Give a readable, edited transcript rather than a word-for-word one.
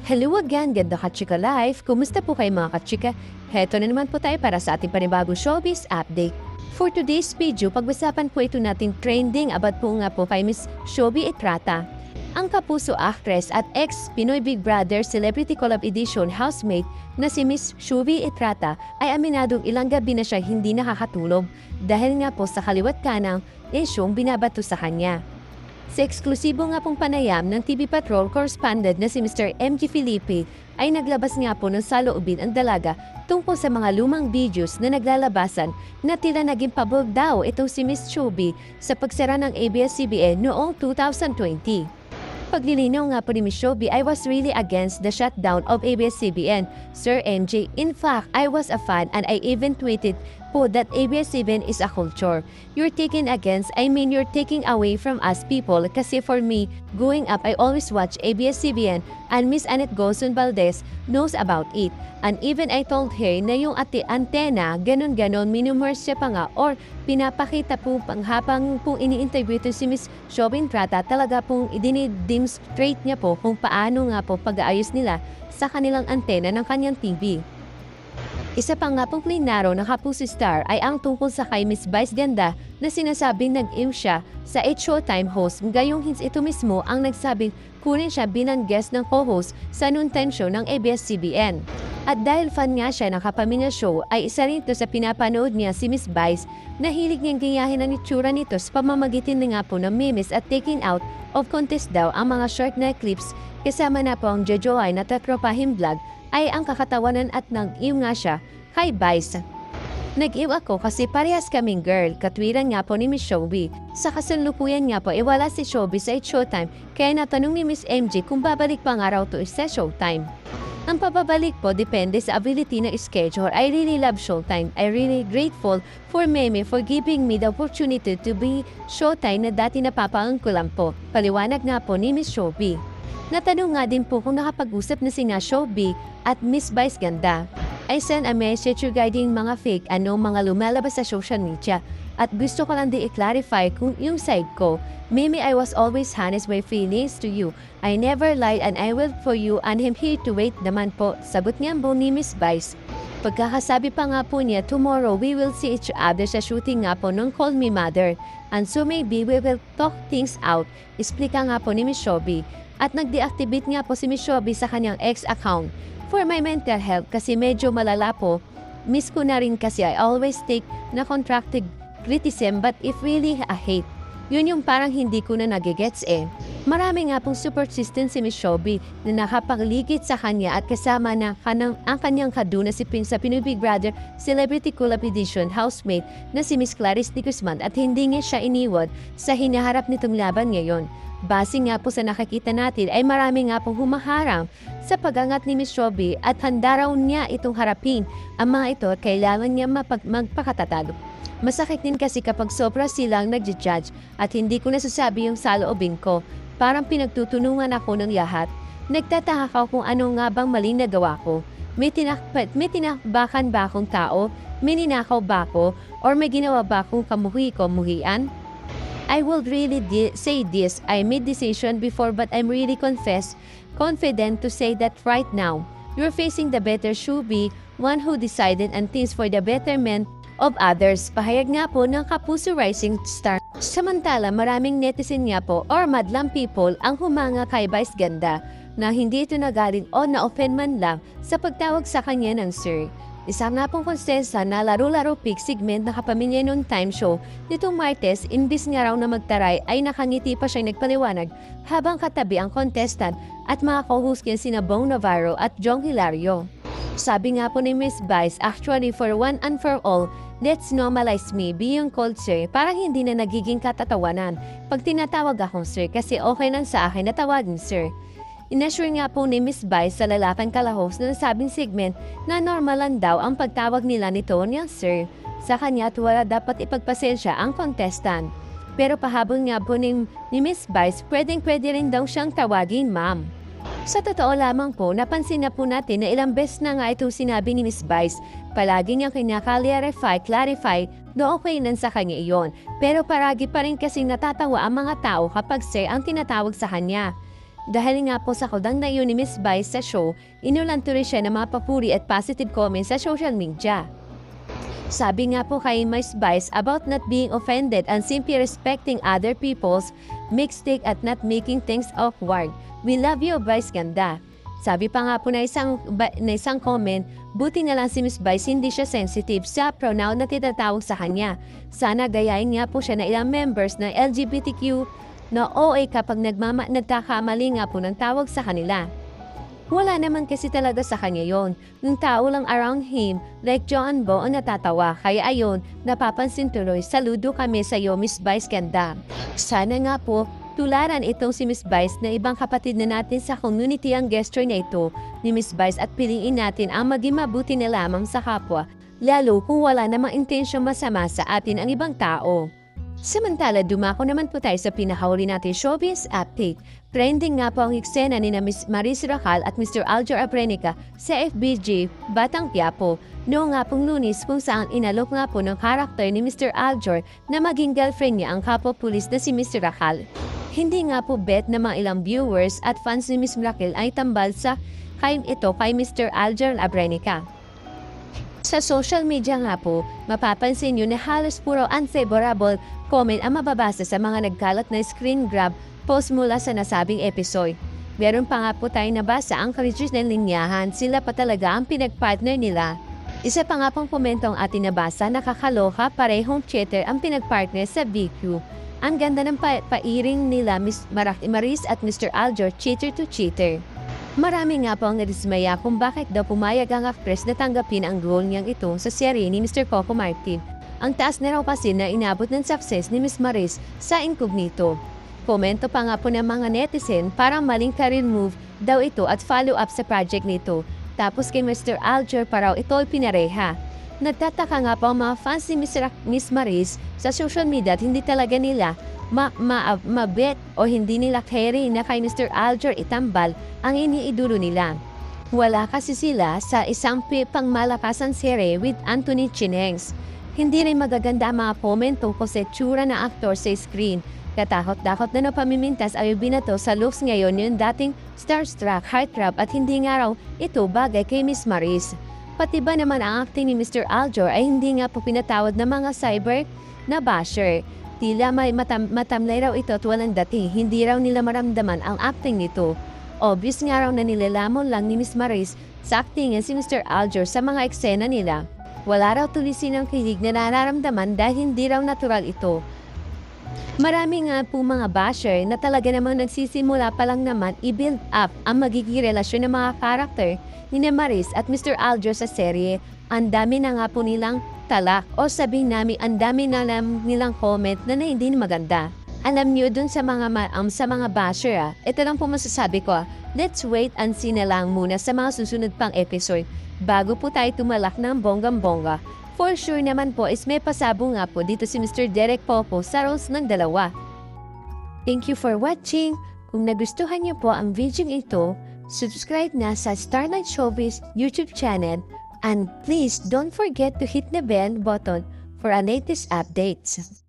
Hello again, ganda kachika life! Kumusta po kayo mga kachika? Heto na naman po tayo para sa ating panibagong showbiz update. For today's video, pag-usapan po ito nating trending about po nga po kay Miss Shobi Etrata. Ang kapuso actress at ex-Pinoy Big Brother Celebrity Collab Edition housemate na si Miss Shobi Etrata ay aminadong ilang gabi na siya hindi nakakatulog dahil nga po sa kaliwat kanang isyong binabato sa kanya. Sa eksklusibo nga pong panayam ng TV Patrol correspondent na si Mr. MG Felipe ay naglabas nga po ng saloobin ang dalaga tungkol sa mga lumang videos na naglalabasan na tila naging pabog daw itong si Miss Shobi sa pagsara ng ABS-CBN noong 2020. Paglilinaw nga po ni Miss Shobi, I was really against the shutdown of ABS-CBN, Sir MJ. In fact, I was a fan and I even tweeted po that ABS-CBN is a culture. You're taking against, I mean you're taking away from us people kasi for me, growing up, I always watch ABS-CBN and Miss Annette Golson Valdez knows about it. And even I told her na yung antena, ganon-ganon, minumers siya pa nga or pinapakita po habang pong ini-interview ito si Miss Shobi Etrata, talaga pong idinidemonstrate niya po kung paano nga po pag-aayos nila sa kanilang antena ng kanyang TV. Isa pa nga pong klinaro ng Kapuso Star ay ang tungkol sa kay Miss Vice Ganda na sinasabing nag-iw siya sa Showtime host. Gayong ito mismo ang nagsabing kunin siya bilang guest ng co-host sa noontime show ng ABS-CBN. At dahil fan nga siya ng Kapamilya Show ay isa rin ito sa pinapanood niya si Miss Vice na hilig niyang gayahin ang itsura nito sa pamamagitan na nga po ng memes at taking out of contest daw ang mga short na clips kasama na po ang Jojoay na Tatropahin Vlog ay ang kakatawanan at nag-iw nga siya kay Vice. Nag-iw ako kasi parehas kaming girl, katwiran nga po ni Miss Shobi. Sa kasalukuyan nga po, wala si Shobi sa Showtime kaya natanong ni Miss MJ kung babalik pa nga raw to sa Showtime. Ang pababalik po depende sa ability na schedule. I really love Showtime. I really grateful for Meme for giving me the opportunity to be Showtime na dati napapaang ko lang po. Paliwanag nga po ni Miss Shobi. Natanong nga din po kung nakapag-usap na sina Shobi at Miss Vice Ganda. I send a message regarding mga fake mga lumalabas sa social media at gusto ko lang i-clarify kung yung side ko. Mimi, I was always honest my feelings to you. I never lied and I will for you and I'm here to wait naman po. Sagot niya po ni Miss Vice. Pagkakasabi pa nga po niya, tomorrow we will see each other sa shooting nga po ng Call Me Mother. And so maybe we will talk things out. Explika nga po ni Miss Shobi. At nag-deactivate nga po si Miss Shobi sa kanyang ex account for my mental health kasi medyo malala po. Miss ko na rin kasi I always take na contracted criticism but if really a hate. Yun yung parang hindi ko na nagigets eh. Marami nga pong support system si Miss Shobi na nakapagligid sa kanya at kasama na ang kanyang kaduna sa Pinoy Big Brother Celebrity Collab Edition housemate na si Miss Clarice de Guzman at hindi niya siya iniwan sa hinaharap nitong laban ngayon. Base nga po sa nakikita natin ay marami nga pong humaharang sa pagangat ni Miss Shobi at handa raw niya itong harapin. Ang mga ito kailangan niya magpakatatalo. Masakit din kasi kapag sobra silang nagja-judge at hindi ko nasasabi yung saloobin ko. Parang pinagtutunungan ako ng lahat. Nagtataka ako kung ano nga bang maling nagawa ko. May tinakbakan ba akong tao? May ninakaw ba ako? Or may ginawa ba akong kamuhi-kamuhian? I will really say this. I made decision before but I'm really confident to say that right now. You're facing the better Shobi, one who decided and things for the betterment of others. Pahayag nga po ng Kapuso Rising Star. Samantala, maraming netizen nga po or madlang people ang humanga kay Vice Ganda na hindi ito nagaling o na-offend man lang sa pagtawag sa kanya ng sir. Isa nga pong konsensa na laro-laro pick segment na Kapamilya noong time show nitong Martes, imbis nga raw na magtaray ay nakangiti pa siyang nagpaliwanag habang katabi ang contestant at mga co-host niya sina Bong Navarro at Jong Hilario. Sabi nga po ni Miss Vice, actually for one and for all, let's normalize me being called sir para hindi na nagiging katatawanan pag tinatawag akong sir kasi okay lang sa akin na tawagin sir. Inassure nga po ni Miss Vice sa lalaking kalahos na nasabing segment na normal lang daw ang pagtawag nila nito niyang sir. Sa kanya at wala dapat ipagpasensya ang contestant. Pero pahabol nga po ni Miss Vice, pwedeng-pwede rin daw siyang tawagin ma'am. Sa totoo lamang po, napansin na po natin na ilang beses na nga ito sinabi ni Miss Vice. Palagi niyang clarify, no okay nan sa kanya iyon. Pero paragi pa rin kasing natatawa ang mga tao kapag sir ang tinatawag sa kanya. Dahil nga po sa kudang na yun ni Miss Vice sa show, inulan tuloy siya ng mga papuri at positive comments sa social media. Sabi nga po kay Miss Vice about not being offended and simply respecting other people's mistake at not making things awkward. We love you, Vice Ganda. Sabi pa nga po na isang comment, buti na lang si Miss Vice hindi siya sensitive sa pronoun na tinatawag sa kanya. Sana gayahin nga po siya na ilang members ng LGBTQ na OA kapag nagkakamali nga po ng tawag sa kanila. Wala naman kasi talaga sa kanya yon. Nung tao lang around him, like John Bo, ang natatawa. Kaya ayon, napapansin tuloy, saludo kami sa iyo, Miss Vice Ganda. Sana nga po, tularan itong si Miss Vice na ibang kapatid na natin sa community ang gesture na ito ni Miss Vice at piliin natin ang maging mabuti na lamang sa kapwa, lalo kung wala namang intensyong masama sa atin ang ibang tao. Samantala, dumako naman po tayo sa pinakahuli natin showbiz update. Trending nga po ang eksena ni na Miss Maris Racal at Mr. Aljur Abrenica sa FBG Batang Quiapo. Noong nga pong Lunes kung saan inalok nga po ng karakter ni Mr. Aljur na maging girlfriend niya ang kapwa-pulis na si Mr. Racal. Hindi nga po bet na mga ilang viewers at fans ni Miss Racal ay tambal sa kay Mr. Aljur Abrenica. Sa social media nga po, mapapansin nyo na halos puro unfavorable comment ang mababasa sa mga nagkalat na screen grab post mula sa nasabing episode. Meron pa nga po tayong nabasa ang original linyahan, sila pa talaga ang pinagpartner nila. Isa pa nga pong komento ang ating nabasa, nakakaloka, parehong cheater ang pinagpartner sa BQ. Ang ganda ng pairing nila Miss Maris at Mr. Aljur, cheater to cheater. Marami nga po ang nadismaya kung bakit daw pumayag ang actress na tanggapin ang role niyang ito sa serye ni Mr. Coco Martin. Ang taas na raw kasi na inabot ng success ni Miss Maris sa Incognito. Komento pa nga po ng mga netizen parang maling career move daw ito at follow-up sa project nito. Tapos kay Mr. Aljur pa raw ito pinareha. Nagtataka nga po ang mga fans ni Miss Maris sa social media at hindi talaga nila mabet o hindi nila carry na kay Mr. Aljur itambal ang iniidolo nila. Wala kasi sila sa isang pangmalakasan serye with Anthony Chinengs. Hindi rin magaganda ang mga comment tungkol sa itsura ng aktor sa screen. Katakot-takot na pamimintas ay binato sa looks ngayon yung dating starstruck, heartthrob at hindi nga raw ito bagay kay Miss Maris. Pati ba naman ang acting ni Mr. Aljur ay hindi nga po pinatawad ng mga cyber na basher. Tila may matamlay raw ito at walang dating, hindi raw nila maramdaman ang acting nito. Obvious nga raw na nilalamon lang ni Miss Maris sa actingan si Mr. Aljur sa mga eksena nila. Wala raw tulisin ang kilig na nararamdaman dahil hindi raw natural ito. Marami nga po mga basher na talaga namang nagsisimula pa lang naman i-build up ang magiging relasyon ng mga karakter ni Maris at Mr. Aljur sa serye. Ang dami na nga po nilang talak o sabihin namin ang dami na nilang comment na hindi maganda. Alam niyo dun sa mga basher ito lang po masasabi ko let's wait and see na lang muna sa mga susunod pang episode bago po tayo tumalak ng bonggang-bongga. For sure naman po is may pasabo nga po dito si Mr. Derek Popo sa roles ng dalawa. Thank you for watching. Kung nagustuhan niyo po ang video ito, subscribe na sa Starlight Showbiz YouTube channel. And please don't forget to hit the bell button for our latest updates.